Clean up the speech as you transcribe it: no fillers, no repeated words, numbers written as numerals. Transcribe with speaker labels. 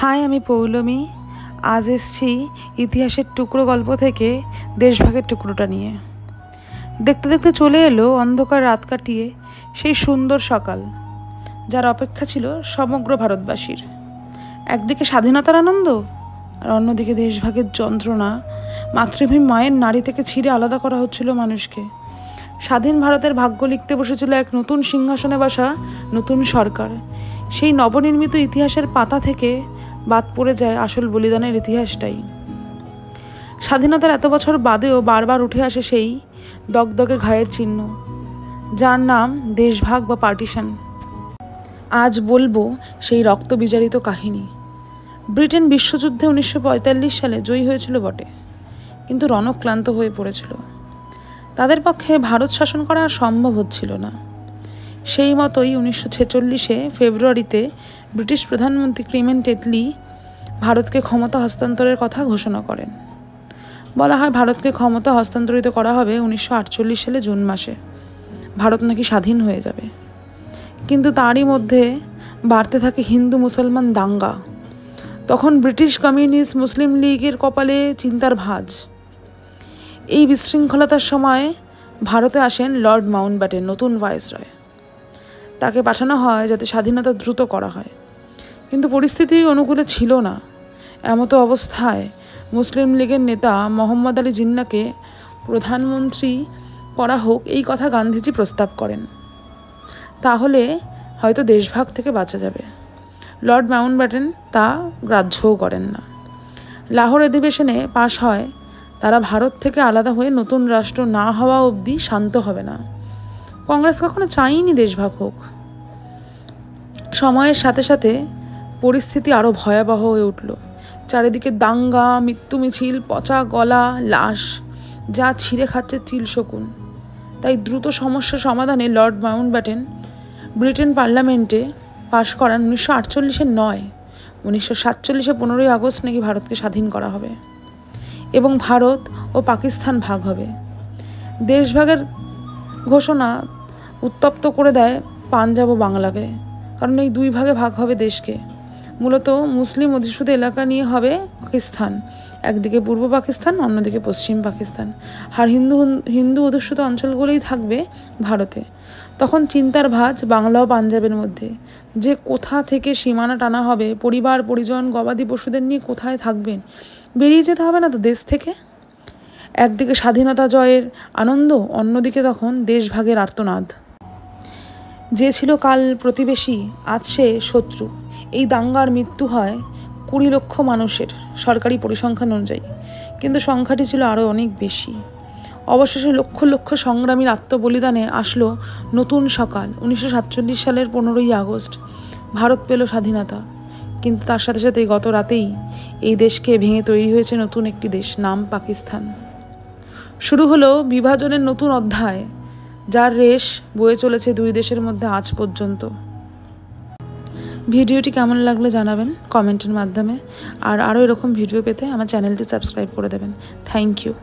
Speaker 1: High, আমি পৌলমী। আজ এসছি ইতিহাসের টুকরো গল্প থেকে দেশভাগের টুকরোটা নিয়ে। দেখতে দেখতে চলে এলো অন্ধকার রাত কাটিয়ে সেই সুন্দর সকাল, যার অপেক্ষা ছিল সমগ্র ভারতবাসীর। একদিকে স্বাধীনতার আনন্দ, আর অন্যদিকে দেশভাগের যন্ত্রণা। মাতৃভূমি মায়ের নাড়ি থেকে ছিঁড়ে আলাদা করা হচ্ছিল মানুষকে। স্বাধীন ভারতের ভাগ্য লিখতে বসেছিল এক নতুন সিংহাসনে বসা নতুন সরকার। সেই নবনির্মিত ইতিহাসের পাতা থেকে বাদ পড়ে যায় আসল বলিদানের ইতিহাসটাই। স্বাধীনতার এত বছর বাদেও বারবার উঠে আসে সেই দগদগে ঘায়ের চিহ্ন, যার নাম দেশভাগ বা পার্টিশন। আজ বলবো সেই রক্ত বিজারিত কাহিনী। ব্রিটেন বিশ্বযুদ্ধে 1945 সালে জয়ী হয়েছিল বটে, কিন্তু রণক্লান্ত হয়ে পড়েছিল। তাদের পক্ষে ভারত শাসন করা আর সম্ভব হচ্ছিল না। সেই মতোই 1946 ফেব্রুয়ারিতে ব্রিটিশ প্রধানমন্ত্রী ক্লিমেন্ট এটলি ভারতকে ক্ষমতা হস্তান্তরের কথা ঘোষণা করেন। বলা হয় ভারতকে ক্ষমতা হস্তান্তরিত করা হবে 1948 সালে জুন মাসে। ভারত নাকি স্বাধীন হয়ে যাবে। কিন্তু তারই মধ্যে বাড়তে থাকে হিন্দু মুসলমান দাঙ্গা। তখন ব্রিটিশ কমিউনিস্ট মুসলিম লীগের কপালে চিন্তার ভাঁজ। এই বিশৃঙ্খলতার সময় ভারতে আসেন লর্ড মাউন্টব্যাটেন, নতুন ভাইসরয়। তাকে পাঠানো হয় যাতে স্বাধীনতা দ্রুত করা হয়, কিন্তু পরিস্থিতি অনুকূলে ছিল না। এমতো অবস্থায় মুসলিম লীগের নেতা মোহাম্মদ আলী জিন্নাকে প্রধানমন্ত্রী করা হোক, এই কথা গান্ধীজি প্রস্তাব করেন। তাহলে হয়তো দেশভাগ থেকে বাঁচা যাবে। লর্ড মাউন্টব্যাটেন তা গ্রাহ্যও করেন না। লাহোর অধিবেশনে পাশ হয় তারা ভারত থেকে আলাদা হয়ে নতুন রাষ্ট্র না হওয়া অবধি শান্ত হবে না। কংগ্রেস কখনো চায়নি দেশভাগ হোক। সময়ের সাথে সাথে পরিস্থিতি আরও ভয়াবহ হয়ে উঠল। চারিদিকে দাঙ্গা, মৃত্যু মিছিল, পচা গলা, লাশ, যা ছিঁড়ে খাচ্ছে চিল শকুন। তাই দ্রুত সমস্যা সমাধানে লর্ড মাউন্টব্যাটেন ব্রিটেন পার্লামেন্টে পাশ করান 1948 নয়, 1947 15ই আগস্ট নাকি ভারতকে স্বাধীন করা হবে এবং ভারত ও পাকিস্তান ভাগ হবে। দেশভাগের ঘোষণা উত্তপ্ত করে দেয় পাঞ্জাব ও বাংলাকে, কারণ এই দুই ভাগে ভাগ হবে দেশকে। মূলত মুসলিম অধিষ্ঠিত এলাকা নিয়ে হবে পাকিস্তান, একদিকে পূর্ব পাকিস্তান, অন্যদিকে পশ্চিম পাকিস্তান। আর হিন্দু অধিষ্ঠিত অঞ্চলগুলোই থাকবে ভারতে। তখন চিন্তার ভাঁজ বাংলা ও পাঞ্জাবের মধ্যে, যে কোথা থেকে সীমানা টানা হবে। পরিবার পরিজন, গবাদি পশুদের নিয়ে কোথায় থাকবেন? বেরিয়ে যেতে হবে না তো দেশ থেকে? একদিকে স্বাধীনতা জয়ের আনন্দ, অন্যদিকে তখন দেশভাগের আর্তনাদ। যে ছিল কাল প্রতিবেশী, আজ সে শত্রু। এই দাঙ্গার মৃত্যু হয় 20 লক্ষ মানুষের সরকারি পরিসংখ্যান অনুযায়ী, কিন্তু সংখ্যাটি ছিল আরও অনেক বেশি। অবশেষে লক্ষ লক্ষ সংগ্রামীর আত্মবলিদানে আসলো নতুন সকাল। 1947 সালের 15ই আগস্ট ভারত পেল স্বাধীনতা। কিন্তু তার সাথে সাথে গত রাতেই এই দেশকে ভেঙে তৈরি হয়েছে নতুন একটি দেশ, নাম পাকিস্তান। শুরু হলো বিভাজনের নতুন অধ্যায়, যার রেশ বয়ে চলেছে দুই দেশের মধ্যে আজ পর্যন্ত। ভিডিওটি কেমন লাগলে জানাবেন কমেন্টের মাধ্যমে, আর আরও এরকম ভিডিও পেতে আমার চ্যানেলটি সাবস্ক্রাইব করে দেবেন। Thank you.